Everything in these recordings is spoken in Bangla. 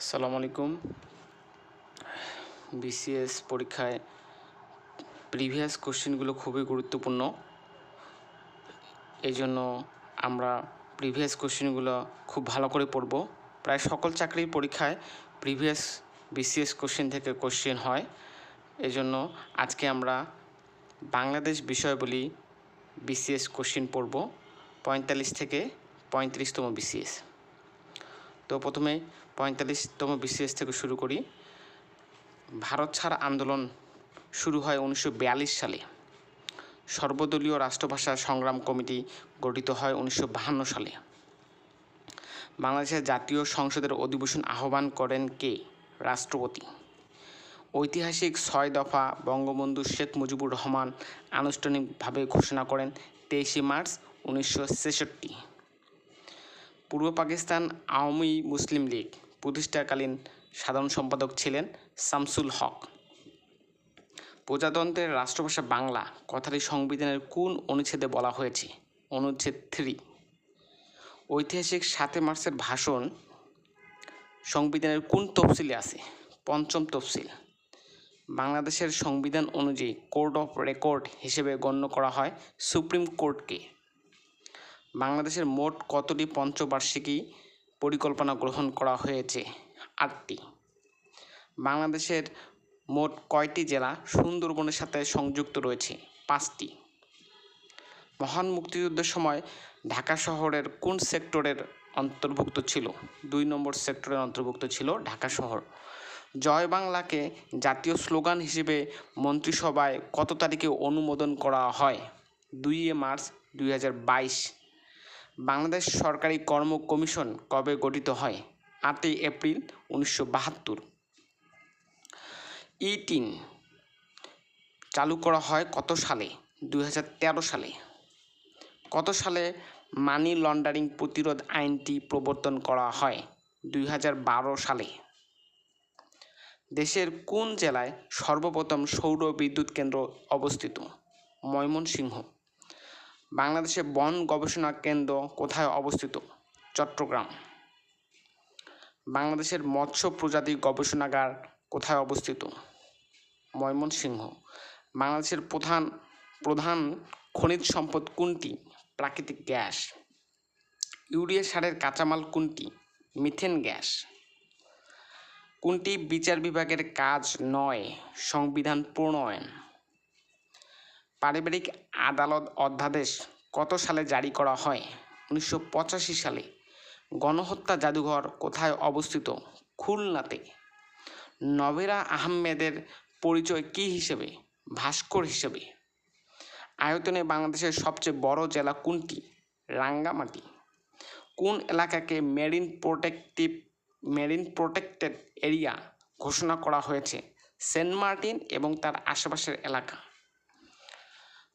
আসসালামু আলাইকুম। বিসিএস পরীক্ষায় প্রিভিয়াস কোশ্চেনগুলো খুবই গুরুত্বপূর্ণ। এই জন্য আমরা প্রিভিয়াস কোশ্চেনগুলো খুব ভালো করে পড়ব। প্রায় সকল চাকরির পরীক্ষায় প্রিভিয়াস বিসিএস কোশ্চেন থেকে কোশ্চেন হয়। এই জন্য আজকে আমরা বাংলাদেশ বিষয়াবলী বিসিএস কোশ্চেন পড়ব 45 থেকে 35তম বিসিএস। তো প্রথমে 45তম বিসিএস থেকে শুরু করি। ভারত ছাড় আন্দোলন শুরু হয় 1942 সালে। সর্বদলীয় রাষ্ট্রভাষা সংগ্রাম কমিটি গঠিত হয় 1952 সালে। বাংলাদেশের জাতীয় সংসদের অধিবেশন আহ্বান করেন কে? রাষ্ট্রপতি। ঐতিহাসিক 6 দফা বঙ্গবন্ধু শেখ মুজিবুর রহমান আনুষ্ঠানিকভাবে ঘোষণা করেন 23 মার্চ 1966। পূর্ব পাকিস্তান আওয়ামী মুসলিম লীগ প্রতিষ্ঠাকালীন সাধারণ সম্পাদক ছিলেন শামসুল হক। প্রজাতন্ত্রের রাষ্ট্রভাষা বাংলা কথাটি সংবিধানের কোন অনুচ্ছেদে বলা হয়েছে? অনুচ্ছেদ 3। ঐতিহাসিক 7 মার্চের ভাষণ সংবিধানের কোন তফসিলে আছে? পঞ্চম তফসিল। বাংলাদেশের সংবিধান অনুযায়ী কোড অফ রেকর্ড হিসেবে গণ্য করা হয় সুপ্রিম কোর্টকে। বাংলাদেশের মোট কতটি পঞ্চবার্ষিকী পরিকল্পনা গ্রহণ করা হয়েছে? 8টি। বাংলাদেশের মোট কয়টি জেলা সুন্দরবনের সাথে সংযুক্ত রয়েছে? 5টি। মহান মুক্তিযুদ্ধের সময় ঢাকা শহরের কোন সেক্টরের অন্তর্ভুক্ত ছিল? 2 নম্বর সেক্টরের অন্তর্ভুক্ত ছিল ঢাকা শহর। জয় বাংলাকে জাতীয় স্লোগান হিসেবে মন্ত্রিসভায় কত তারিখে অনুমোদন করা হয়? 2 মার্চ 2022। বাংলাদেশ সরকারি কর্ম কমিশন কবে গঠিত হয়? 8 এপ্রিল 1972। E-3 চালু করা হয় কত সালে? 2013 সালে। কত সালে মানি লন্ডারিং প্রতিরোধ আইনটি প্রবর্তন করা হয়? 2012 সালে। দেশের কোন জেলায় সর্বপ্রথম সৌর বিদ্যুৎ কেন্দ্র অবস্থিত? ময়মনসিংহ। বাংলাদেশে বন গবেষণা কেন্দ্র কোথায় অবস্থিত? চট্টগ্রাম। বাংলাদেশের মৎস্য প্রজাতি গবেষণাগার কোথায় অবস্থিত? ময়মনসিংহ। বাংলাদেশের প্রধান খনিজ সম্পদ কোনটি? প্রাকৃতিক গ্যাস। ইউরিয়া সারের কাঁচামাল কোনটি? Methane gas. কোনটি বিচার বিভাগের কাজ নয়? সংবিধান প্রণয়ন। পারিবারিক আদালত অধ্যাদেশ কত সালে জারি করা হয়? 1985 সালে। গণহত্যা জাদুঘর কোথায় অবস্থিত? খুলনাতে। নভেরা আহমেদের পরিচয় কী হিসেবে? ভাস্কর হিসেবে। আয়তনে বাংলাদেশের সবচেয়ে বড় জেলা কোনটি? রাঙ্গামাটি। কোন এলাকাকে মেরিন প্রোটেক্টেড এরিয়া ঘোষণা করা হয়েছে? সেন্ট মার্টিন এবং তার আশেপাশের এলাকা।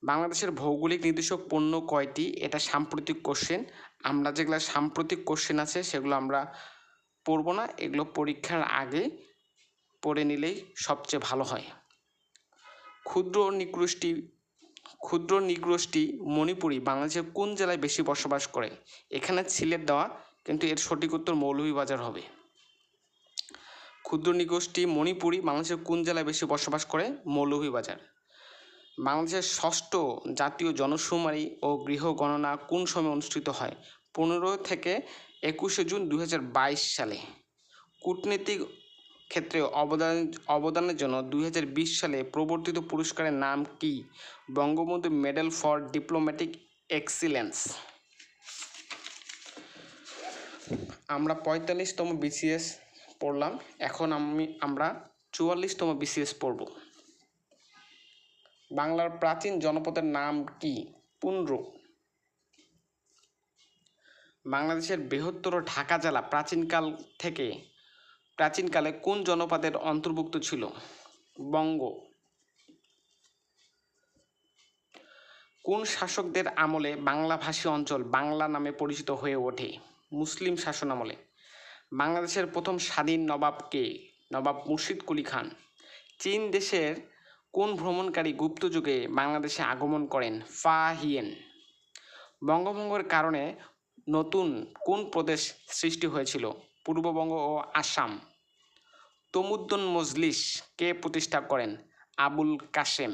বাংলাদেশের ভৌগোলিক নির্দেশক পণ্য কয়টি? এটা সাম্প্রতিক কোশ্চেন। আমরা যেগুলো সাম্প্রতিক কোশ্চেন আছে সেগুলো আমরা পড়ব না, এগুলো পরীক্ষার আগে পড়ে নিলেই সবচেয়ে ভালো হয়। ক্ষুদ্র নৃগোষ্ঠী মণিপুরী বাংলাদেশের কোন জেলায় বেশি বসবাস করে? এখানে সিলেট দেওয়া, কিন্তু এর সঠিক উত্তর মৌলভীবাজার হবে। ক্ষুদ্র নৃগোষ্ঠী মণিপুরী বাংলাদেশের কোন জেলায় বেশি বসবাস করে? মৌলভীবাজার। বাংলাদেশের 6ষ্ঠ জাতীয় জনশুমারি ও গৃহ গণনা কোন সময় অনুষ্ঠিত হয়? 15 থেকে 21 জুন 2022 সালে। কূটনীতিক ক্ষেত্রে অবদানের জন্য 2020 সালে প্রবর্তিত পুরস্কারের নাম কি? Bangabandhu medal for diplomatic excellence. আমরা 45তম বিসিএস পড়লাম, এখন আমরা 44তম বিসিএস পড়ব। বাংলার প্রাচীন জনপদের নাম কি? পুন্ড্র। বাংলাদেশের বৃহত্তর ঢাকা জেলা প্রাচীনকালে কোন জনপদের অন্তর্ভুক্ত ছিল? বঙ্গ। কোন শাসকদের আমলে বাংলাভাষী অঞ্চল বাংলা নামে পরিচিত হয়ে ওঠে? মুসলিম শাসন আমলে। বাংলাদেশের প্রথম স্বাধীন নবাব কে? নবাব মুর্শিদ কুলি খান। চীন দেশের কোন ভ্রমণকারী গুপ্ত যুগে বাংলাদেশে আগমন করেন? ফা হিয়েন। বঙ্গভঙ্গের কারণে নতুন কোন প্রদেশ সৃষ্টি হয়েছিল? পূর্ববঙ্গ ও আসাম। তমুদ্দুন মজলিস কে প্রতিষ্ঠা করেন? আবুল কাশেম।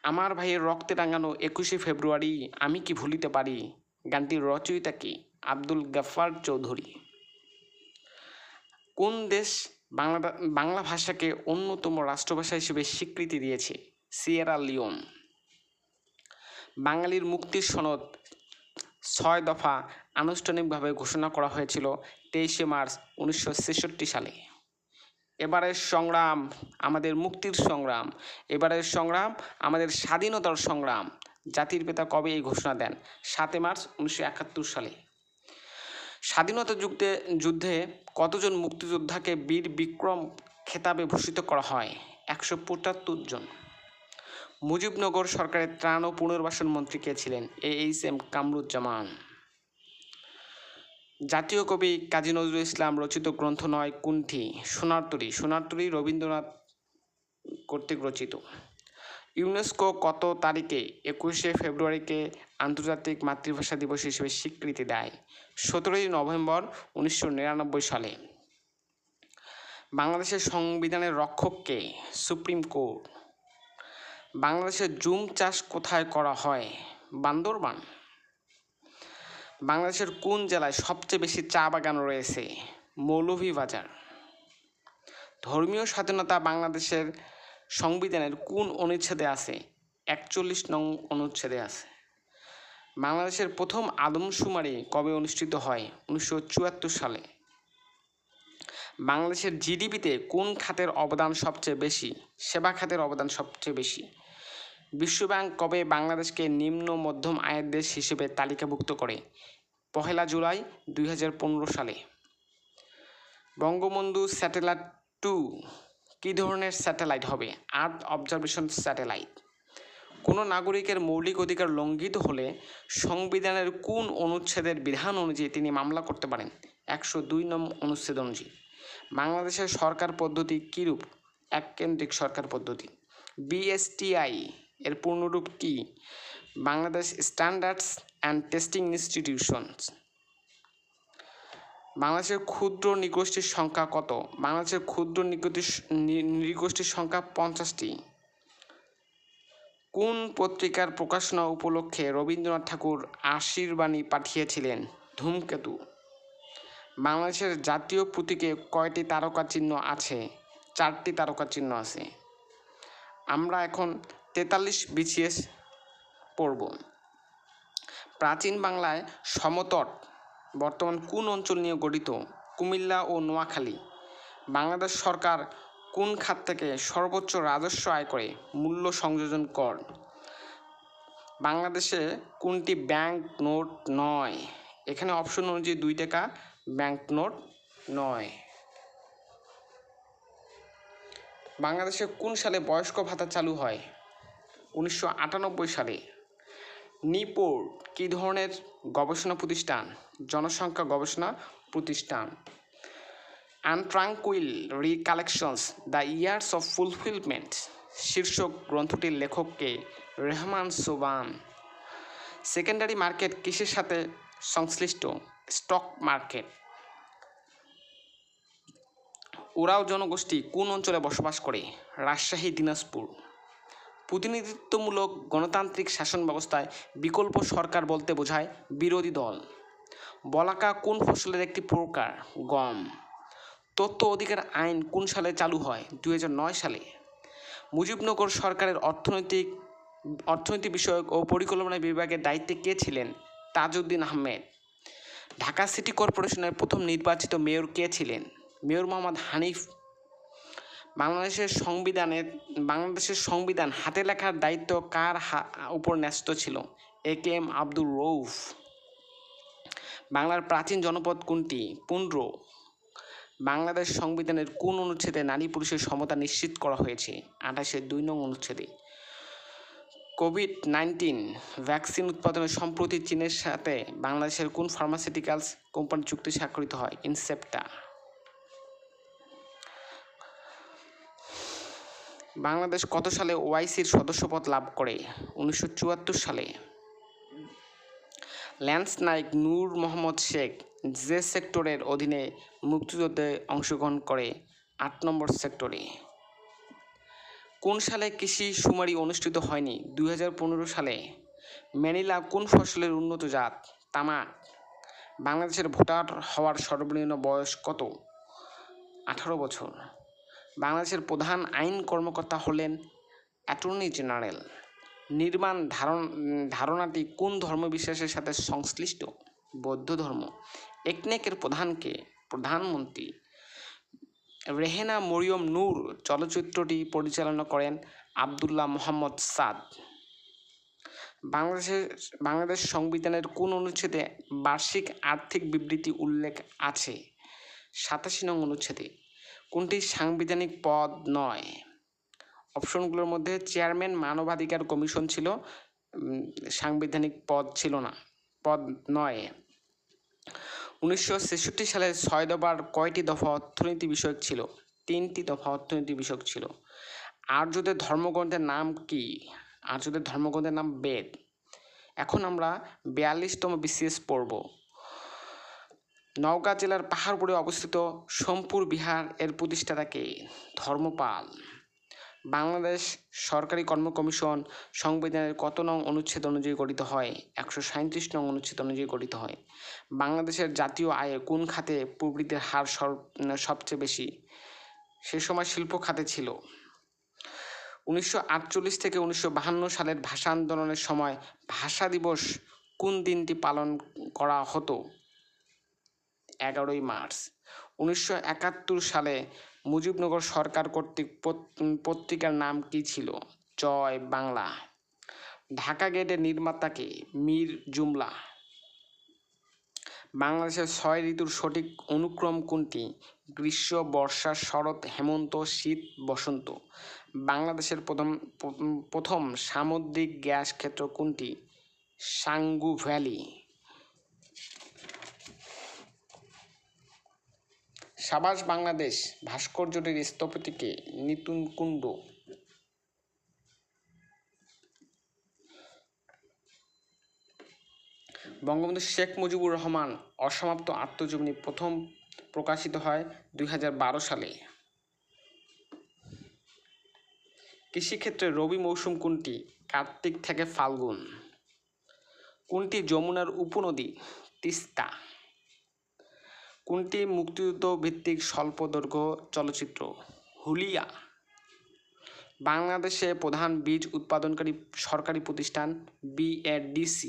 আমার ভাইয়ের রক্তে রাঙানো 21শে ফেব্রুয়ারি আমি কি ভুলিতে পারি গানটির রচয়িতা কি? আব্দুল গাফফার চৌধুরী। কোন দেশ বাংলা ভাষাকে অন্যতম রাষ্ট্রভাষা হিসেবে স্বীকৃতি দিয়েছে? Sierra Leone. বাঙালির মুক্তির সনদ 6 দফা আনুষ্ঠানিকভাবে ঘোষণা করা হয়েছিল 23শে মার্চ 1966 সালে। এবারের সংগ্রাম আমাদের মুক্তির সংগ্রাম, এবারের সংগ্রাম আমাদের স্বাধীনতার সংগ্রাম। জাতির পিতা কবে এই ঘোষণা দেন? 7 মার্চ 1971 সালে। স্বাধীনতা যুদ্ধে কতজন মুক্তিযোদ্ধাকে বীর বিক্রম খেতাবে ভূষিত করা হয়? 175 জন। মুজিবনগর সরকারের ত্রাণ ও পুনর্বাসন মন্ত্রী কে ছিলেন? AHM কামরুজ্জামান। জাতীয় কবি কাজী নজরুল ইসলাম রচিত গ্রন্থ নয় কোনটি? সোনার তরী। সোনার তরী রবীন্দ্রনাথ কর্তৃক রচিত। ইউনেস্কো কত তারিখে 21শে ফেব্রুয়ারিকে আন্তর্জাতিক মাতৃভাষা দিবস হিসেবে স্বীকৃতি দেয়? 17ই নভেম্বর 1999 সালে। বাংলাদেশের সংবিধানের রক্ষক কে? Supreme court. বাংলাদেশের জুম চাষ কোথায় করা হয়? বান্দরবান। বাংলাদেশের কোন জেলায় সবচেয়ে বেশি চা বাগান রয়েছে? মৌলভীবাজার। ধর্মীয় স্বাধীনতা বাংলাদেশের সংবিধানের কোন অনুচ্ছেদে আছে? 41 নং অনুচ্ছেদে আছে। বাংলাদেশের প্রথম আদমশুমারি কবে অনুষ্ঠিত হয়? 1974 সালে। বাংলাদেশের জিডিপিতে কোন খাতের অবদান সবচেয়ে বেশি? সেবা খাতের অবদান সবচেয়ে বেশি। বিশ্বব্যাংক কবে বাংলাদেশকে নিম্ন মধ্যম আয়ের দেশ হিসেবে তালিকাভুক্ত করে? 1 জুলাই 2015 সালে। বঙ্গবন্ধু স্যাটেলাইট 2 কী ধরনের স্যাটেলাইট হবে? Earth observation satellite. কোনো নাগরিকের মৌলিক অধিকার লঙ্ঘিত হলে সংবিধানের কোন অনুচ্ছেদের বিধান অনুযায়ী তিনি মামলা করতে পারেন? 102 নং অনুচ্ছেদ অনুযায়ী। বাংলাদেশের সরকার পদ্ধতি কীরূপ? এককেন্দ্রিক সরকার পদ্ধতি। BSTI এর পূর্ণরূপ কি? Bangladesh standards and testing institutions. বাংলাদেশের ক্ষুদ্র নৃগোষ্ঠীর সংখ্যা কত? বাংলাদেশের ক্ষুদ্র নৃগোষ্ঠীর সংখ্যা 50টি। কোন পত্রিকার প্রকাশনা উপলক্ষে রবীন্দ্রনাথ ঠাকুর আশীর্বাণী পাঠিয়েছিলেন? ধূমকেতু। বাংলাদেশের জাতীয় প্রতীকে কয়টি তারকা চিহ্ন আছে? 4টি তারকা চিহ্ন আছে। আমরা এখন 43 BCS পড়ব। প্রাচীন বাংলায় সমতট বর্তমান কোন অঞ্চল নিয়ে গঠিত? কুমিল্লা ও নোয়াখালী। বাংলাদেশ সরকার কোন খাত থেকে সর্বোচ্চ রাজস্ব আয় করে? মূল্য সংযোজন কর। বাংলাদেশে কোনটি ব্যাংক নোট নয়? এখানে অপশন অনুযায়ী 2 টাকা ব্যাংক নোট নয়। বাংলাদেশে কোন সালে বয়স্ক ভাতা চালু হয়? 1998 সালে। নিপোর্ট কী ধরনের গবেষণা প্রতিষ্ঠান? জনসংখ্যা গবেষণা প্রতিষ্ঠান। আনট্রাঙ্কুইল রিকালেকশনস দ্য ইয়ার্স অফ ফুলফিলমেন্ট শীর্ষক গ্রন্থটির লেখককে? রেহমান সোবান। সেকেন্ডারি মার্কেট কিসের সাথে সংশ্লিষ্ট? Stock market. ওরাও জনগোষ্ঠী কোন অঞ্চলে বসবাস করে? রাজশাহী, দিনাজপুর। প্রতিনিধিত্বমূলক গণতান্ত্রিক শাসন ব্যবস্থায় বিকল্প সরকার বলতে বোঝায় বিরোধী দল। বলাকা কোন ফসলের একটি প্রকার? গম। তথ্য অধিকার আইন কোন সালে চালু হয়? 2009 সালে। মুজিবনগর সরকারের অর্থনীতি বিষয়ক ও পরিকল্পনা বিভাগের দায়িত্বে কে ছিলেন? তাজউদ্দিন আহমেদ। ঢাকা সিটি কর্পোরেশনের প্রথম নির্বাচিত মেয়র কে ছিলেন? মেয়র মোহাম্মদ হানিফ। বাংলাদেশের সংবিধান হাতে লেখার দায়িত্ব কার উপর ন্যস্ত ছিল? AKM আব্দুর রউফ। বাংলার প্রাচীন জনপদ কোনটি? পুন্ড্র। বাংলাদেশ সংবিধানের কোন অনুচ্ছেদে নারী পুরুষের সমতা নিশ্চিত করা হয়েছে? 28-এর 2 নং অনুচ্ছেদে। COVID-19 ভ্যাকসিন উৎপাদনে সম্প্রতি চীনের সাথে বাংলাদেশের কোন ফার্মাসিউটিক্যালস কোম্পানি চুক্তি স্বাক্ষরিত হয়? ইনসেপ্টা। বাংলাদেশ কত সালে OICর সদস্যপদ লাভ করে? 1974 সালে। ল্যান্স নাইক নূর মোহাম্মদ শেখ যে সেক্টরের অধীনে মুক্তিযুদ্ধে অংশগ্রহণ করে 8 নম্বর সেক্টরে। কোন সালে কৃষি শুমারি অনুষ্ঠিত হয়নি? 2015 সালে। ম্যানিলা কোন ফসলের উন্নত জাত? তামাক। বাংলাদেশের ভোটার হওয়ার সর্বনিম্ন বয়স কত? 18 বছর। বাংলাদেশের প্রধান আইন কর্মকর্তা হলেন অ্যাটর্নি জেনারেল। নির্মাণ ধারণাটি কোন ধর্মবিশ্বাসের সাথে সংশ্লিষ্ট? বৌদ্ধ ধর্ম। একনেকের প্রধানকে? প্রধানমন্ত্রী। রেহেনা মরিয়ম নূর চলচ্চিত্রটি পরিচালনা করেন আবদুল্লাহ মোহাম্মদ সাদ। বাংলাদেশ সংবিধানের কোন অনুচ্ছেদে বার্ষিক আর্থিক বিবৃতি উল্লেখ আছে? 87 নং অনুচ্ছেদে। কোনটি সাংবিধানিক পদ নয়? অপশনগুলোর মধ্যে চেয়ারম্যান মানবাধিকার কমিশন ছিল, সাংবিধানিক পদ ছিল না, পদ নয়। 1966 সালে 6 দফার কয়টি দফা অর্থনীতি বিষয়ক ছিল? 3টি দফা অর্থনীতি বিষয়ক ছিল। আর্যদের ধর্মগ্রন্থের নাম কি? আর্যদের ধর্মগ্রন্থের নাম বেদ। এখন আমরা 42তম BCS পড়ব। নওগাঁ জেলার পাহাড়পুরে অবস্থিত সোমপুর বিহার এর প্রতিষ্ঠাতা কে? ধর্মপাল। বাংলাদেশ সরকারি কর্ম কমিশন সংবিধানের কত নং অনুচ্ছেদ অনুযায়ী গঠিত হয়? 137 নং অনুচ্ছেদ অনুযায়ী গঠিত হয়। বাংলাদেশের জাতীয় আয়ে কোন খাতে প্রবৃদ্ধির হার সবচেয়ে বেশি? সে সময় শিল্প খাতে ছিল। 1948 থেকে 1952 সালের ভাষা আন্দোলনের সময় ভাষা দিবস কোন দিনটি পালন করা হতো? 11ই মার্চ। 1971 সালে মুজিবনগর সরকার কর্তৃক পত্রিকার নাম কি ছিল? জয় বাংলা। ঢাকা গেটের নির্মাতাকে? মীর জুমলা। বাংলাদেশের 6 ঋতুর সঠিক অনুক্রম কোনটি? গ্রীষ্ম, বর্ষা, শরৎ, হেমন্ত, শীত, বসন্ত। বাংলাদেশের প্রথম সামুদ্রিক গ্যাস ক্ষেত্র কোনটি? সাঙ্গু ভ্যালি। সাবাস বাংলাদেশ ভাস্কর্যটির স্থপতি কে? নিতুন কুণ্ডু। বঙ্গবন্ধু শেখ মুজিবুর রহমান অসমাপ্ত আত্মজীবনী প্রথম প্রকাশিত হয় 2012 সালে। কৃষিক্ষেত্রে রবি মৌসুম কোনটি? কার্তিক থেকে ফাল্গুন। কোনটি যমুনার উপনদী? তিস্তা। কোনটি মুক্তিযুদ্ধ ভিত্তিক স্বল্পদৈর্ঘ্য চলচ্চিত্র? হুলিয়া। বাংলাদেশে প্রধান বীজ উৎপাদনকারী সরকারি প্রতিষ্ঠান? BADC।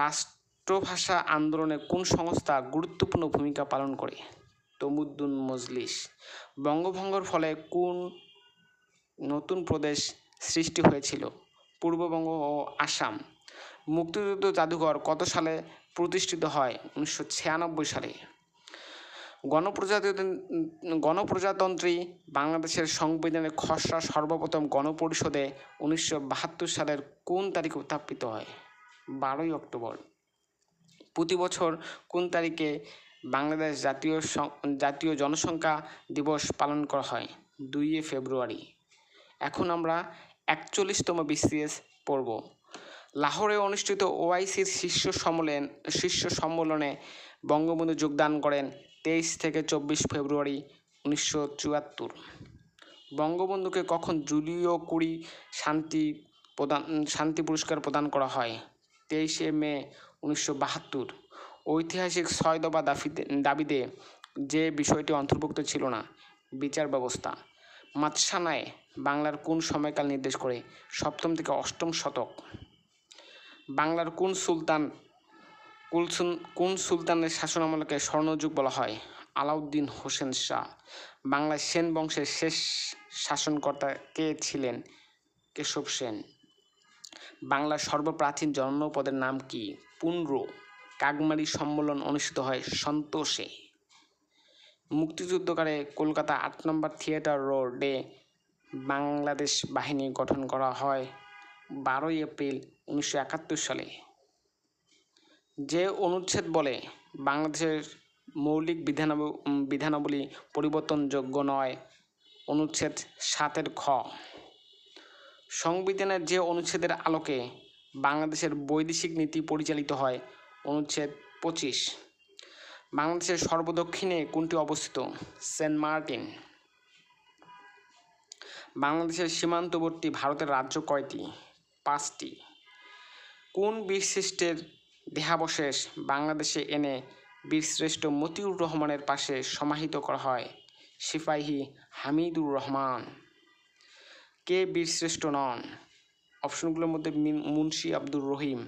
রাষ্ট্রভাষা আন্দোলনে কোন সংস্থা গুরুত্বপূর্ণ ভূমিকা পালন করে? তমুদ্দুন মজলিস। বঙ্গভঙ্গের ফলে কোন নতুন প্রদেশ সৃষ্টি হয়েছিল? পূর্ববঙ্গ ও আসাম। মুক্তিযুদ্ধ জাদুঘর কত সালে প্রতিষ্ঠিত হয়? 1996 সালে। গণপ্রজাতন্ত্রী বাংলাদেশের সংবিধানের খসড়া সর্বপ্রথম গণপরিষদে 1972 সালের কোন তারিখে উত্থাপিত হয়? 12ই অক্টোবর। প্রতি বছর কোন তারিখে বাংলাদেশ জাতীয় জনসংখ্যা দিবস পালন করা হয়? 2 ফেব্রুয়ারি। এখন আমরা 41তম BCS পড়ব। লাহোরে অনুষ্ঠিত OICর শীর্ষ সম্মেলনে বঙ্গবন্ধু যোগদান করেন 23 থেকে 24 ফেব্রুয়ারি 1974। বঙ্গবন্ধুকে কখন জুলিও কুরি শান্তি পুরস্কার প্রদান করা হয়? 23 মে 1972। ঐতিহাসিক 6 দফা দাবিতে যে বিষয়টি অন্তর্ভুক্ত ছিল না? বিচার ব্যবস্থা। মাতসানায় বাংলার কোন সময়কাল নির্দেশ করে? 7ম থেকে 8ম শতক। বাংলার কোন সুলতানের শাসনামলকে স্বর্ণযুগ বলা হয়? আলাউদ্দিন হোসেন শাহ। বাংলার সেন বংশের শেষ শাসনকর্তা কে ছিলেন? কেশব সেন। বাংলার সর্বপ্রাচীন জনপদের নাম কি? পুন্ড্র। কাকমারি সম্মেলন অনুষ্ঠিত হয় সন্তোষে। মুক্তিযুদ্ধকালে কলকাতা 8 নম্বর থিয়েটার রোডে বাংলাদেশ বাহিনী গঠন করা হয় 12ই এপ্রিল 1971 সালে। যে অনুচ্ছেদ বলে বাংলাদেশের মৌলিক বিধানাবলী পরিবর্তনযোগ্য নয়? অনুচ্ছেদ 7 খ। সংবিধানের যে অনুচ্ছেদের আলোকে বাংলাদেশের বৈদেশিক নীতি পরিচালিত হয়? অনুচ্ছেদ 25। বাংলাদেশের সর্বদক্ষিণে কোনটি অবস্থিত? Saint Martin. বাংলাদেশের সীমান্তবর্তী ভারতের রাজ্য কয়টি? 5টি। কোন বীরশ্রেষ্ঠের দেহাবশেষ বাংলাদেশে এনে বীরশ্রেষ্ঠ মতিউর রহমানের পাশে সমাহিত করা হয়? সিপাহী হামিদুর রহমান। কে বীরশ্রেষ্ঠ নন? অপশনগুলোর মধ্যে মুন্সি আব্দুর রহিম।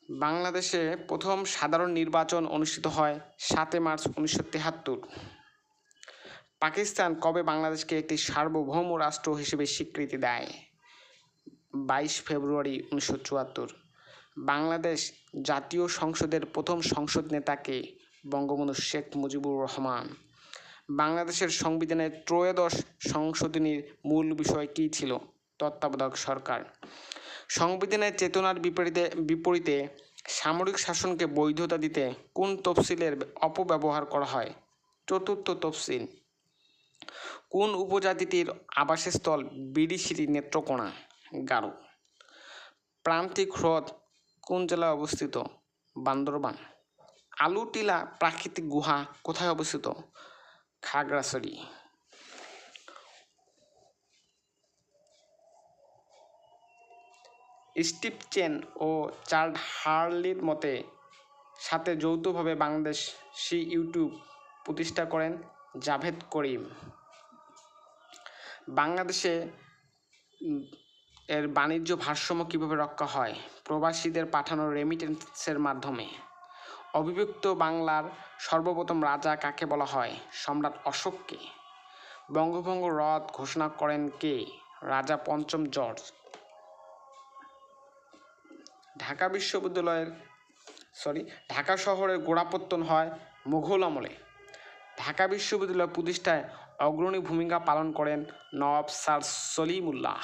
বাংলাদেশে প্রথম সাধারণ নির্বাচন অনুষ্ঠিত হয় 7 মার্চ 1973। পাকিস্তান কবে বাংলাদেশকে একটি সার্বভৌম রাষ্ট্র হিসেবে স্বীকৃতি দেয়? 22 ফেব্রুয়ারি 1974। বাংলাদেশ জাতীয় সংসদের প্রথম সংসদ নেতাকে? বঙ্গবন্ধু শেখ মুজিবুর রহমান। বাংলাদেশের সংবিধানের ত্রয়োদশ সংশোধনীর মূল বিষয় কী ছিল? তত্ত্বাবধায়ক সরকার। সংবিধানের চেতনার বিপরীতে সামরিক শাসনকে বৈধতা দিতে কোন তফসিলের অপব্যবহার করা হয়? 4র্থ তফসিল। কোন উপজাতিটির আবাসস্থল বিরিশিরি নেত্রকোনা? গারো। প্রান্তিক হ্রদ কোন জেলায় অবস্থিত? বান্দরবান। আলুটিলা প্রাকৃতিক গুহা কোথায় অবস্থিত? খাগড়াছড়ি। স্টিভ চেন ও চার্লস হার্লির মতে সাথে যৌথভাবে বাংলাদেশি ইউটিউব প্রতিষ্ঠা করেন জাভেদ করিম। বাংলাদেশে এর বাণিজ্য ভারসাম্য কীভাবে রক্ষা হয়? প্রবাসীদের পাঠানো রেমিটেন্সের মাধ্যমে। অবিভক্ত বাংলার সর্বপ্রথম রাজা কাকে বলা হয়? সম্রাট অশোককে। বঙ্গভঙ্গ রদ ঘোষণা করেন কে? রাজা পঞ্চম জর্জ। ঢাকা শহরের গোড়াপত্তন হয় মুঘল আমলে। ঢাকা বিশ্ববিদ্যালয় প্রতিষ্ঠায় অগ্রণী ভূমিকা পালন করেন নওয়াব স্যার সলিমুল্লাহ।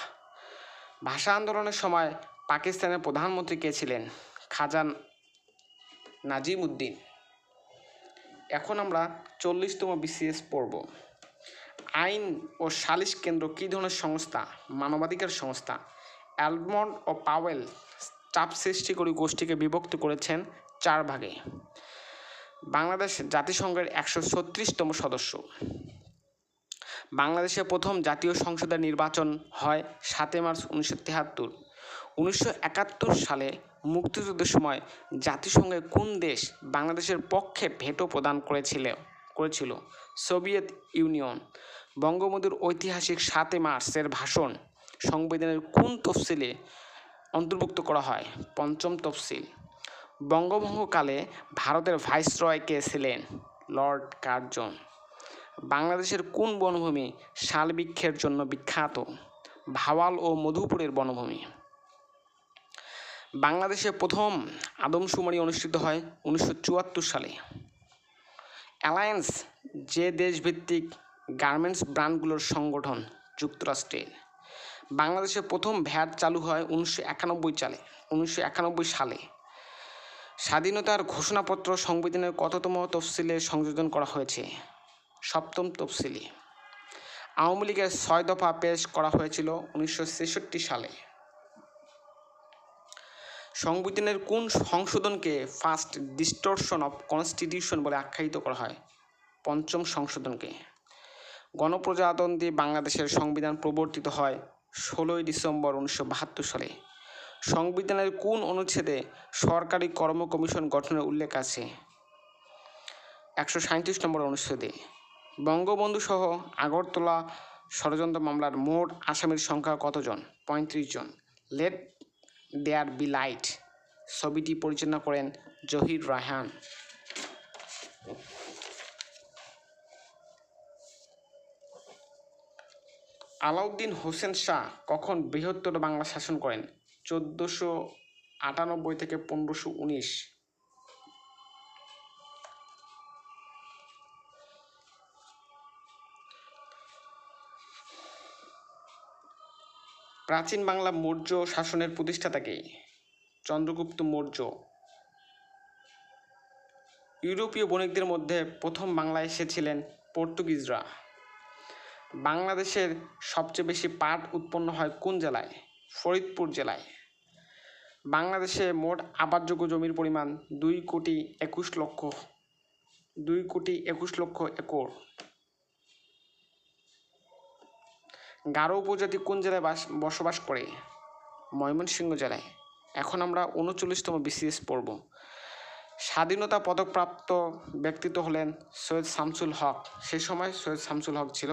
ভাষা আন্দোলনের সময় পাকিস্তানের প্রধানমন্ত্রী কে ছিলেন? খাজা নাজিমুদ্দিন। এখন আমরা 40তম BCS পড়ব। আইন ও সালিশ কেন্দ্র কী ধরনের সংস্থা? মানবাধিকার সংস্থা। অ্যালমন্ড ও পাওয়েল চাপ সৃষ্টি করে গোষ্ঠীকে বিভক্ত করেছেন 4 ভাগে। বাংলাদেশ জাতিসংঘের 136তম সদস্য। বাংলাদেশে প্রথম জাতীয় সংসদের নির্বাচন হয় 7 মার্চ 1973। 1971 সালে মুক্তিযুদ্ধের সময় জাতিসংঘের কোন দেশ বাংলাদেশের পক্ষে ভেটো প্রদান করেছিল? Soviet union. বঙ্গবন্ধুর ঐতিহাসিক 7 মার্চের ভাষণ সংবিধানের কোন তফসিলে অন্তর্ভুক্ত করা হয়? 5ম তফসিল। বঙ্গভঙ্গকালে ভারতের ভাইসরয় কে ছিলেন? Lord Curzon. বাংলাদেশের কোন বনভূমি শালবৃক্ষের জন্য বিখ্যাত? ভাওয়াল ও মধুপুরের বনভূমি। বাংলাদেশে প্রথম আদমশুমারি অনুষ্ঠিত হয় 1974 সালে। অ্যালায়েন্স যে দেশভিত্তিক গার্মেন্টস ব্র্যান্ডগুলোর সংগঠন? যুক্তরাষ্ট্রের। বাংলাদেশে প্রথম ভ্যাট চালু হয় 1991 সালে। স্বাধীনতার ঘোষণাপত্র সংবিধানের কততম তফসিলে সংযোজন করা হয়েছে? 7ম তফসিলে। আওয়ামী লীগের 6 দফা পেশ করা হয়েছিল 1966 সালে। সংবিধানের কোন সংশোধনকে ফার্স্ট ডিস্টরশন অফ কনস্টিটিউশন বলে আখ্যায়িত করা হয়? 5ম সংশোধনকে। গণপ্রজাতন্ত্রী বাংলাদেশের সংবিধান প্রবর্তিত হয় 16 ডিসেম্বর 1972 সালে। সংবিধানের কোন অনুচ্ছেদে সরকারি কর্ম কমিশন গঠনের উল্লেখ আছে? 137 নম্বর অনুচ্ছেদে। বঙ্গবন্ধু সহ আগরতলা ষড়যন্ত্র মামলার মোট আসামির সংখ্যা কতজন? 35 জন। লেট দেয়ার বি লাইট ছবিটি পরিচালনা করেন জহির রায়হান। আলাউদ্দিন হোসেন শাহ কখন বৃহত্তর বাংলা শাসন করেন? 1498 থেকে 1519। প্রাচীন বাংলা মৌর্য শাসনের প্রতিষ্ঠাতা কে? চন্দ্রগুপ্ত মৌর্য। ইউরোপীয় বণিকদের মধ্যে প্রথম বাংলায় এসেছিলেন পর্তুগিজরা। বাংলাদেশের সবচেয়ে বেশি পাট উৎপন্ন হয় কোন জেলায়? ফরিদপুর জেলায়। বাংলাদেশে মোট আবাদযোগ্য জমির পরিমাণ 2,21,00,000 একর। গারো উপজাতি কোন জেলায় বসবাস করে? ময়মনসিংহ জেলায়। এখন আমরা 39তম BCS পড়ব। স্বাধীনতা পদকপ্রাপ্ত ব্যক্তিত্ব হলেন সৈয়দ শামসুল হক। সেই সময় সৈয়দ শামসুল হক ছিল।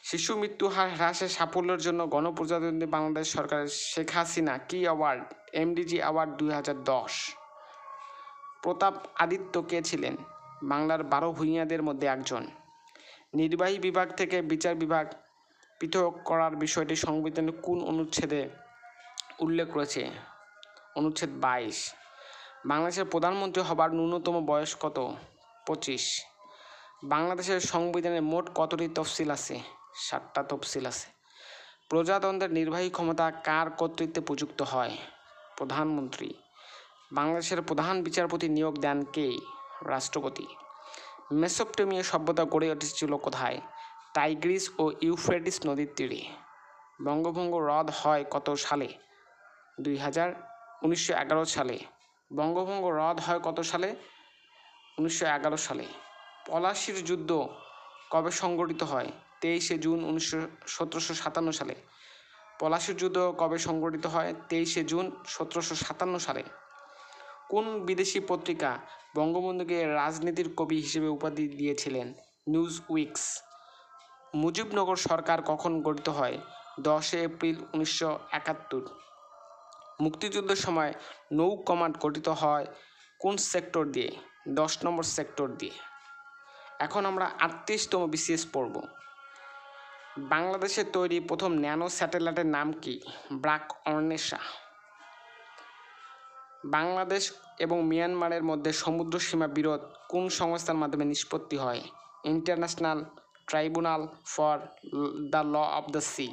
শিশু মৃত্যু হার হ্রাসের সাফল্যের জন্য গণপ্রজাতন্ত্রী বাংলাদেশ সরকারের শেখ হাসিনা কি অ্যাওয়ার্ড, MDG অ্যাওয়ার্ড 2010। প্রতাপ আদিত্য কে ছিলেন? বাংলার 12 ভূঁইয়াদের মধ্যে একজন। নির্বাহী বিভাগ থেকে বিচার বিভাগ পৃথক করার বিষয়টি সংবিধানের কোন অনুচ্ছেদে উল্লেখ রয়েছে? অনুচ্ছেদ 22। বাংলাদেশের প্রধানমন্ত্রী হবার ন্যূনতম বয়স কত? 25। বাংলাদেশের সংবিধানে মোট কতটি তফসিল আছে? 7টা তফসিল আছে। প্রজাতন্ত্রের নির্বাহী ক্ষমতা কার কর্তৃত্বে প্রযুক্ত হয়? প্রধানমন্ত্রী। বাংলাদেশের প্রধান বিচারপতি নিয়োগ দেন কে? রাষ্ট্রপতি। মেসোপটেমিয়া সভ্যতা গড়ে উঠেছিল কোথায়? টাইগ্রিস ও ইউফ্রেটিস নদীর তীরে। বঙ্গভঙ্গ রদ হয় কত সালে? 1911 সালে। বঙ্গভঙ্গ রদ হয় কত সালে? 1911 সালে। পলাশির যুদ্ধ কবে সংগঠিত হয়? 23 জুন 1757 সালে। পলাশির যুদ্ধ কবে সংগঠিত হয়? 23 জুন 1757 সালে। কোন বিদেশি পত্রিকা বঙ্গবন্ধুকে রাজনীতির কবি হিসেবে উপাধি দিয়েছিলেন? News weeks. মুজিবনগর সরকার কখন গঠিত হয়? 10 এপ্রিল 1971। মুক্তিযুদ্ধের সময় নৌ কমান্ড গঠিত হয় কোন সেক্টর দিয়ে? 10 নম্বর সেক্টর দিয়ে। এখন আমরা 38তম BCS পড়ব। বাংলাদেশে তৈরি প্রথম ন্যানো স্যাটেলাইটের নাম কি? ব্রাক অর্নেসা। বাংলাদেশ এবং মিয়ানমারের মধ্যে সমুদ্র সীমা বিরোধ কোন সংস্থার মাধ্যমে নিষ্পত্তি হয়? International tribunal for the law of the sea.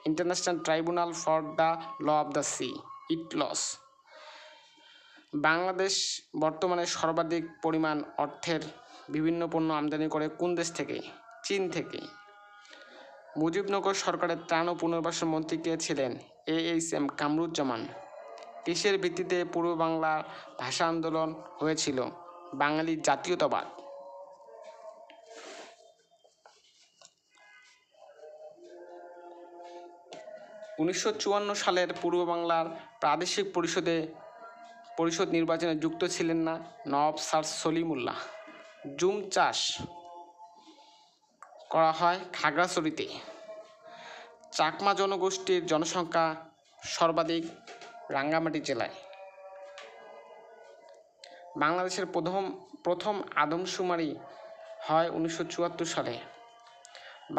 International tribunal for the law of the sea, ITLOS. Bangladesh বর্তমানে সর্বাধিক পরিমাণ অর্থের বিভিন্ন পণ্য আমদানি করে কোন দেশ থেকে? চীন থেকে। মুজিবনগর সরকারের ত্রাণ ও পুনর্বাসন মন্ত্রী কে ছিলেন? AHM কামরুজ্জামান। কিসের ভিত্তিতে পূর্ব বাংলার ভাষা আন্দোলন হয়েছিল? বাঙালি জাতীয়তাবাদ। (1954) সালের পূর্ব বাংলার প্রাদেশিক পরিষদ নির্বাচনে যুক্ত ছিলেন না নওয়াব স্যার সলিমুল্লাহ। জুম চাষ করা হয় খাগড়াছড়িতে। চাকমা জনগোষ্ঠীর জনসংখ্যা সর্বাধিক রাঙ্গামাটি জেলায়। বাংলাদেশের প্রথম আদমশুমারি হয় 1974 সালে।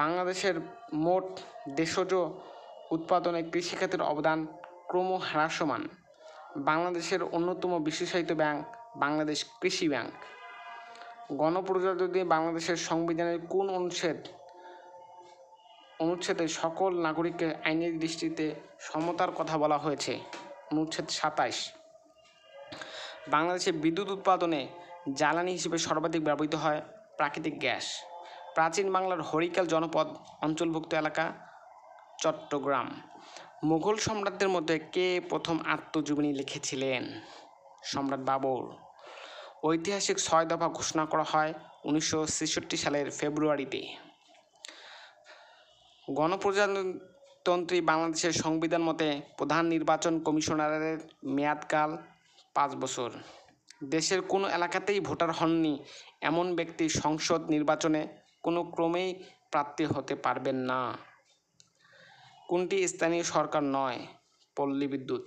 বাংলাদেশের মোট দেশজ উৎপাদনে কৃষিখাতের অবদান ক্রমহ্রাসমান। বাংলাদেশের অন্যতম বিশেষায়িত ব্যাংক বাংলাদেশ কৃষি ব্যাংক। গণপ্রজাতন্ত্রী বাংলাদেশের সংবিধানের কোন অনুচ্ছেদে সকল নাগরিককে আইনের দৃষ্টিতে সমতার কথা বলা হয়েছে? অনুচ্ছেদ 27। বাংলাদেশে বিদ্যুৎ উৎপাদনে জ্বালানি হিসেবে সর্বাধিক ব্যবহৃত হয় প্রাকৃতিক গ্যাস। প্রাচীন বাংলার হরিকাল জনপদ অঞ্চলভুক্ত এলাকা চট্টগ্রাম। মুঘল সম্রাটদের মধ্যে কে প্রথম আত্মজীবনী লিখেছিলেন? সম্রাট বাবর। ঐতিহাসিক 6 দফা ঘোষণা করা হয় 1966 সালের ফেব্রুয়ারিতে। গণপ্রজাতন্ত্রী বাংলাদেশের সংবিধান মতে প্রধান নির্বাচন কমিশনারের মেয়াদকাল 5 বছর। দেশের কোনো এলাকাতেই ভোটার হননি এমন ব্যক্তি সংসদ নির্বাচনে কোনো ক্রমেই প্রার্থী হতে পারবেন না। কোনটি স্থানীয় সরকার নয়? পল্লী বিদ্যুৎ।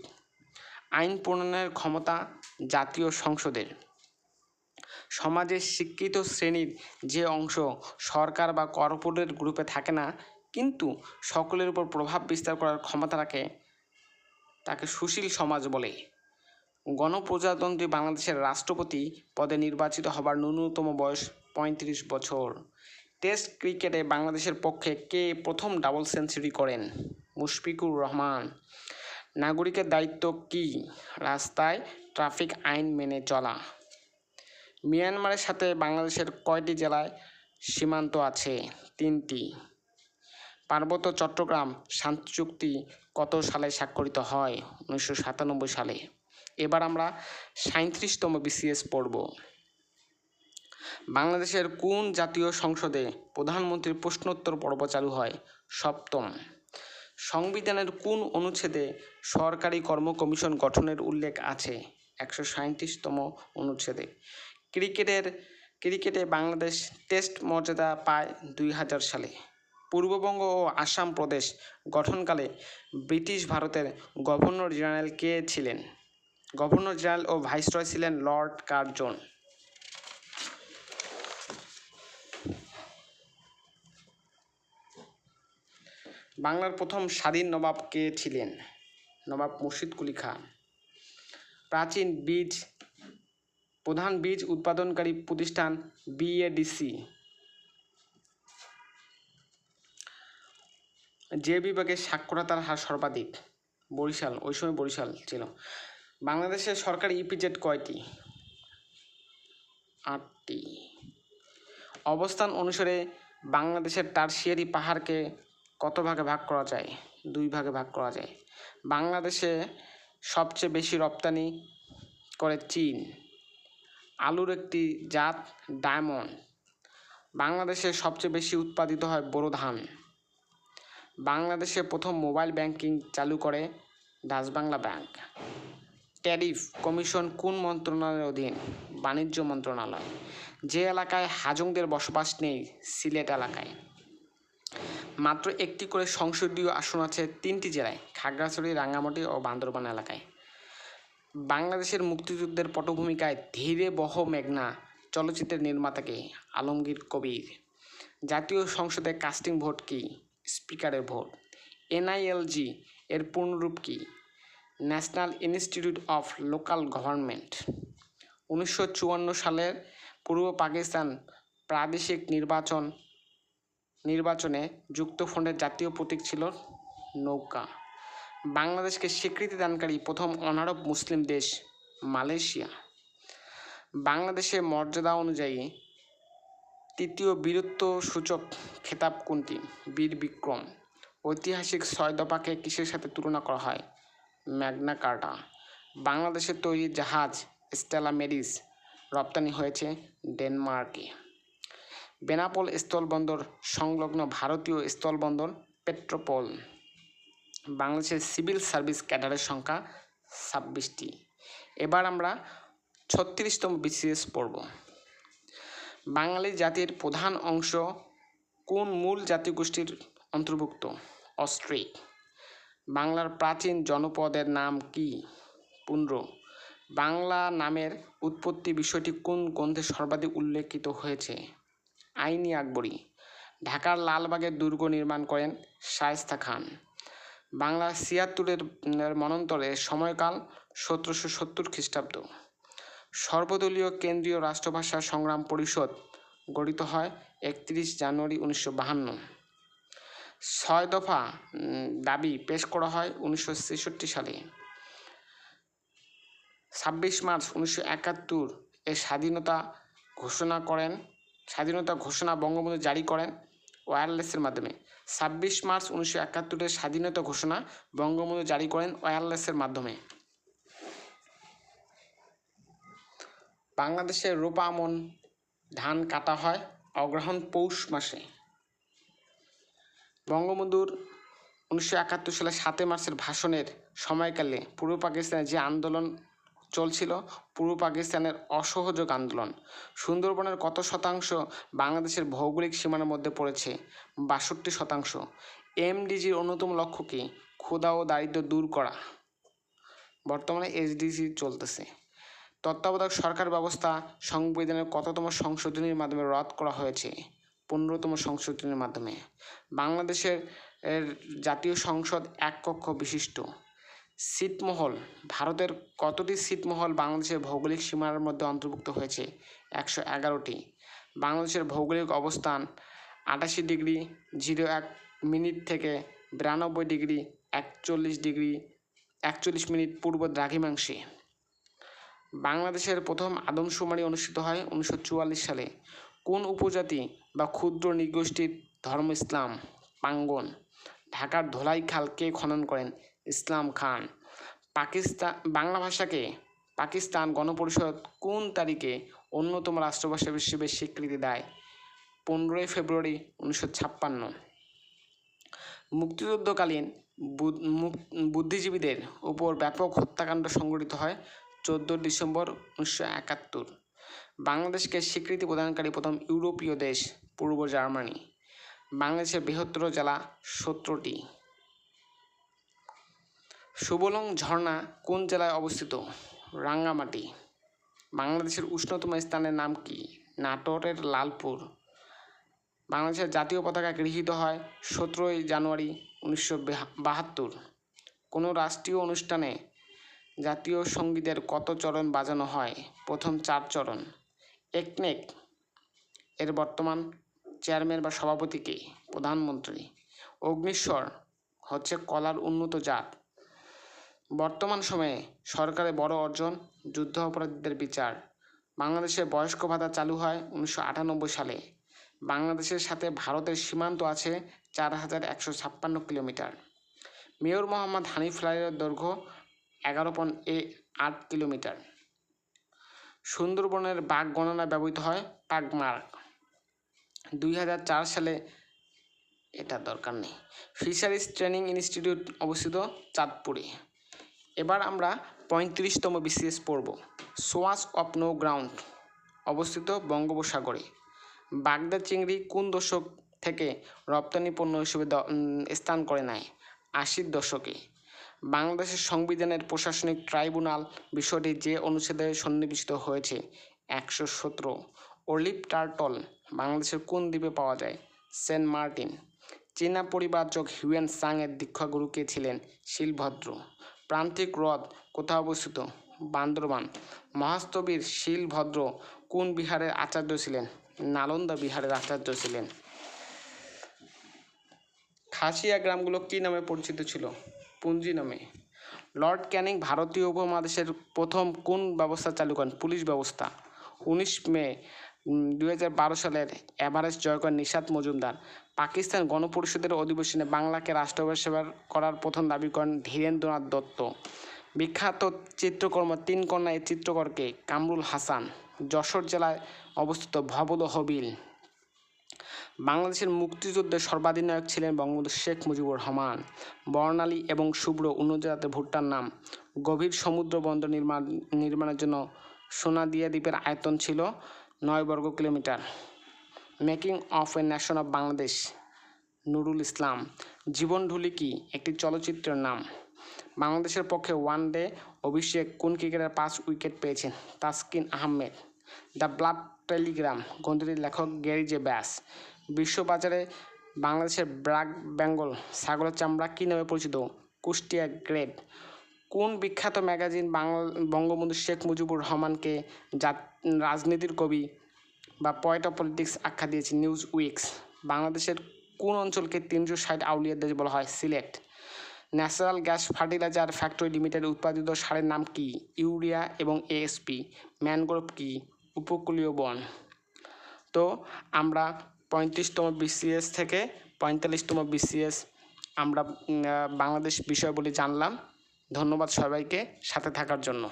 আইন প্রণয়নের ক্ষমতা জাতীয় সংসদের। সমাজের শিক্ষিত শ্রেণীর যে অংশ সরকার বা কর্পোরেট গ্রুপে থাকে না কিন্তু সকলের উপর প্রভাব বিস্তার করার ক্ষমতা রাখে তাকে সুশীল সমাজ বলে। গণপ্রজাতন্ত্রী বাংলাদেশের রাষ্ট্রপতি পদে নির্বাচিত হবার ন্যূনতম বয়স 35 বছর। টেস্ট ক্রিকেটে বাংলাদেশের পক্ষে কে প্রথম ডাবল সেঞ্চুরি করেন? মুশফিকুর রহমান। নাগরিকের দায়িত্ব কি? রাস্তায় ট্রাফিক আইন মেনে চলা। মিয়ানমারের সাথে বাংলাদেশের কয়টি জেলায় সীমান্ত আছে? 3টি। পার্বত্য চট্টগ্রাম শান্তি চুক্তি কত সালে স্বাক্ষরিত হয়? 1997 সালে। এবার আমরা 37তম বিসিএস পড়ব। বাংলাদেশের কোন জাতীয় সংসদে প্রধানমন্ত্রীর প্রশ্নোত্তর পর্ব চালু হয়? 7ম। সংবিধানের কোন অনুচ্ছেদে সরকারি কর্ম কমিশন গঠনের উল্লেখ আছে? 137তম অনুচ্ছেদে। ক্রিকেটে বাংলাদেশ টেস্ট মর্যাদা পায় 2000 সালে। পূর্ববঙ্গ ও আসাম প্রদেশ গঠনকালে ব্রিটিশ ভারতের গভর্নর জেনারেল কে ছিলেন? গভর্নর জেনারেল ও ভাইসরয় ছিলেন লর্ড কার্জন। বাংলার প্রথম স্বাধীন নবাব কে ছিলেন? নবাব মুর্শিদ কুলি খান। প্রধান বীজ উৎপাদনকারী প্রতিষ্ঠান বিএডিসি। যে বিভাগে সাক্ষরতার হার সর্বাধিক? বরিশাল। ওই সময় বরিশাল ছিল। বাংলাদেশের সরকারি ইপিজেড কয়টি? 8টি। অবস্থান অনুসারে বাংলাদেশের টারসিয়ারি পাহাড়কে কত ভাগে ভাগ করা যায়? 2 ভাগে ভাগ করা যায়। বাংলাদেশে সবচেয়ে বেশি রপ্তানি করে চীন। আলুর একটি জাত ডায়মন্ড। বাংলাদেশে সবচেয়ে বেশি উৎপাদিত হয় বোরো ধান। বাংলাদেশে প্রথম মোবাইল ব্যাংকিং চালু করে Dutch Bangla bank. Tariff commission কোন মন্ত্রণালয়ের অধীন? বাণিজ্য মন্ত্রণালয়। যে এলাকায় হাজংদের বসবাস নেই? সিলেট এলাকায়। মাত্র একটি করে সংসদীয় আসন আছে 3টি জেলায়, খাগড়াছড়ি, রাঙ্গামাটি ও বান্দরবান এলাকায়। বাংলাদেশের মুক্তিযুদ্ধের পটভূমিকায় ধীরে বহ মেঘনা চলচ্চিত্রের নির্মাতাকে? আলমগীর কবির। জাতীয় সংসদে কাস্টিং ভোট কি? স্পিকারের ভোট। এনআইএলজি এর পূর্ণরূপ কি? National institute of local government. 1954 সালের পূর্ব পাকিস্তান প্রাদেশিক নির্বাচনে যুক্তফ্রন্টের জাতীয় প্রতীক ছিল নৌকা। বাংলাদেশকে স্বীকৃতি দানকারী প্রথম অনারব মুসলিম দেশ? মালয়েশিয়া। বাংলাদেশের মর্যাদা অনুযায়ী তৃতীয় বীরত্ব সূচক খেতাব কোনটি? বীর বিক্রম। ঐতিহাসিক 6 দফাকে কিসের সাথে তুলনা করা হয়? ম্যাগনা কার্টা। বাংলাদেশের তৈরি জাহাজ স্টেলা মেরিস রপ্তানি হয়েছে ডেনমার্কে। বেনাপোল স্থলবন্দর সংলগ্ন ভারতীয় স্থলবন্দর পেট্রোপোল। বাংলাদেশের সিভিল সার্ভিস ক্যাডারের সংখ্যা 26টি। এবার আমরা 36তম বিসিএস পড়ব। বাঙালি জাতির প্রধান অংশ কোন মূল জাতিগোষ্ঠীর অন্তর্ভুক্ত? অস্ট্রিক। বাংলার প্রাচীন জনপদের নাম কি? পুন্ড্র। বাংলা নামের উৎপত্তি বিষয়টি কোন গ্রন্থে সর্বাধিক উল্লেখিত হয়েছে? আইনি আকবরী। ঢাকার লালবাগের দুর্গ নির্মাণ করেন শায়েস্তা খান। বাংলার 76-এর মন্বন্তরে সময়কাল 1770 খ্রিস্টাব্দ। সর্বদলীয় কেন্দ্রীয় রাষ্ট্রভাষা সংগ্রাম পরিষদ গঠিত হয় 31 জানুয়ারি 1952। 6 দফা দাবি পেশ করা হয় 1966 সালে। 26 মার্চ 1971 এর স্বাধীনতা ঘোষণা বঙ্গবন্ধু জারি করেন ওয়্যারলেসের মাধ্যমে। 26 মার্চ 1971 এর স্বাধীনতা ঘোষণা বঙ্গবন্ধু জারি করেন ওয়্যারলেসের মাধ্যমে। বাংলাদেশের রোপা আমন ধান কাটা হয় অগ্রহায়ণ পৌষ মাসে। বঙ্গবন্ধুর 1971 সালে 7 মার্চের ভাষণের সময়কালে পূর্ব পাকিস্তানে যে আন্দোলন চলছিল পূর্ব পাকিস্তানের অসহযোগ আন্দোলন। সুন্দরবনের কত শতাংশ বাংলাদেশের ভৌগোলিক সীমানার মধ্যে পড়েছে? 62%। এমডিজির অন্যতম লক্ষ্য কি? ক্ষুধা ও দারিদ্র্য দূর করা। বর্তমানে এসডিজি চলতেছে। তত্ত্বাবধায়ক সরকার ব্যবস্থা সংবিধানের কততম সংশোধনীর মাধ্যমে রদ করা হয়েছে? 15তম সংশোধনীর মাধ্যমে। বাংলাদেশের জাতীয় সংসদ এক কক্ষ বিশিষ্ট। ছিটমহল। ভারতের কতটি ছিটমহল বাংলাদেশের ভৌগোলিক সীমানার মধ্যে অন্তর্ভুক্ত হয়েছে? 111টি। বাংলাদেশের ভৌগোলিক অবস্থান 88 ডিগ্রি 01 মিনিট থেকে 92 ডিগ্রি 41 মিনিট পূর্ব দ্রাঘিমাংশে। বাংলাদেশের প্রথম আদমশুমারি অনুষ্ঠিত হয় 1944 সালে। কোন উপজাতি বা ক্ষুদ্র নৃগোষ্ঠীর ধর্ম ইসলাম? পাঙ্গন। ঢাকার ধোলাই খাল কে খনন করেন? ইসলাম খান। বাংলা ভাষাকে পাকিস্তান গণপরিষদ কোন তারিখে অন্যতম রাষ্ট্রভাষা হিসেবে স্বীকৃতি দেয়? 15 ফেব্রুয়ারি 1956। মুক্তিযুদ্ধকালীন বুদ্ধিজীবীদের উপর ব্যাপক হত্যাকাণ্ড সংঘটিত হয় 14 ডিসেম্বর 1971। বাংলাদেশকে স্বীকৃতি প্রদানকারী প্রথম ইউরোপীয় দেশ পূর্ব জার্মানি। বাংলাদেশের বৃহত্তর জেলা 17টি। সুবলং ঝর্ণা কোন জেলায় অবস্থিত? রাঙ্গামাটি। বাংলাদেশের উষ্ণতম স্থানের নাম কি? নাটোরের লালপুর। বাংলাদেশের জাতীয় পতাকা গৃহীত হয় 17 জানুয়ারি 1972। কোনো রাষ্ট্রীয় অনুষ্ঠানে জাতীয় সঙ্গীতের কত চরণ বাজানো হয়? প্রথম 4 চরণ। একনেক এর বর্তমান চেয়ারম্যান বা সভাপতি কে? প্রধানমন্ত্রী। অগ্নিস্বর হচ্ছে কলার উন্নত জাত। বর্তমান সময়ে সরকারের বড় অর্জন যুদ্ধ অপরাধীদের বিচার। বাংলাদেশে বয়স্ক ভাতা চালু হয় 1998 সালে। বাংলাদেশের সাথে ভারতের সীমান্ত আছে 4156 কিলোমিটার। মেয়র মোহাম্মদ হানিফ ফ্লাইওভারের দৈর্ঘ্য 11.8 কিলোমিটার। সুন্দরবনের বাঘ গণনা ব্যবহৃত হয় পাগমার্ক। 2004 সালে, এটা দরকার নেই। ফিশারিজ ট্রেনিং ইনস্টিটিউট অবস্থিত চাঁদপুরে। এবার আমরা 35তম BCS পড়ব। সোয়াচ অফ নো গ্রাউন্ড অবস্থিত বঙ্গোপসাগরে। বাগদা চিংড়ি কোন দশক থেকে রপ্তানি পণ্য হিসেবে স্থান করে নেয়? 80-র দশকে। বাংলাদেশের সংবিধানের প্রশাসনিক ট্রাইব্যুনাল বিষয়টি যে অনুচ্ছেদে সন্নিবেশিত হয়েছে? 117। অলিভ টার্টল বাংলাদেশের কোন দ্বীপে পাওয়া যায়? Saint Martin. চীনা পরিব্রাজক হিউয়েন সাং এর দীক্ষাগুরু কে ছিলেন? শিলভদ্র। প্রান্তিক হ্রদ কোথায় অবস্থিত? বান্দরবান। মহাস্তবীর শিলভদ্র কোন বিহারের আচার্য ছিলেন? নালন্দা বিহারের আচার্য ছিলেন। খাসিয়া গ্রামগুলো কী নামে পরিচিত ছিল? পুঞ্জি নামে। লর্ড ক্যানিং ভারতীয় উপমহাদেশের প্রথম কোন ব্যবস্থা চালু করেন? পুলিশ ব্যবস্থা। 19 মে 2012 সালের এভারেস্ট জয় করেন নিশাত মজুমদার। পাকিস্তান গণপরিষদের অধিবেশনে বাংলাকে রাষ্ট্রভাষা করার প্রথম দাবি করেন ধীরেন্দ্রনাথ দত্ত। বিখ্যাত চিত্রকর্ম 3 কন্যা এর চিত্রকরকে? কামরুল হাসান। যশোর জেলায় অবস্থিত ভবদহ বিল। বাংলাদেশের মুক্তিযুদ্ধের সর্বাধিনায়ক ছিলেন বঙ্গবন্ধু শেখ মুজিবুর রহমান। বর্ণালী এবং শুভ্র উন্নতজাতের ভুট্টার নাম। গভীর সমুদ্র বন্দর নির্মাণের জন্য সোনাদিয়া দ্বীপের আয়তন ছিল 9 বর্গ kilometre. Making of a nation of Bangladesh Nurul Islam. Jibondhuli কি একটি চলচ্চিত্রের নাম? বাংলাদেশের পক্ষে ওয়ানডে অভিষেক কোন ক্রিকেটার 5 উইকেট পেয়েছেন? Taskin Ahmed. The blood telegram গ্রন্থটির লেখক গ্যারি জে ব্যাস। বিশ্ববাজারে বাংলাদেশের ব্ল্যাক বেঙ্গল ছাগলের চামড়া কী নামে পরিচিত? কুষ্টিয়া গ্রেড। কোন বিখ্যাত ম্যাগাজিন বঙ্গবন্ধু শেখ মুজিবুর রহমানকে রাজনীতির কবি বা পয়েট অফ পলিটিক্স আখ্যা দিয়েছে? News weeks. বাংলাদেশের কোন অঞ্চলকে 360 আউলিয়ার দেশ বলা হয়? Sylhet. Natural gas fertiliser factory limited উৎপাদিত সারের নাম কি? ইউরিয়া এবং এএসপি। ম্যানগ্রোভ কি? উপকূলীয় বন। তো আমরা 35তম BCS থেকে 45তম BCS আমরা বাংলাদেশ বিষয়গুলি জানলাম। ধন্যবাদ সবাইকে সাথে থাকার জন্য।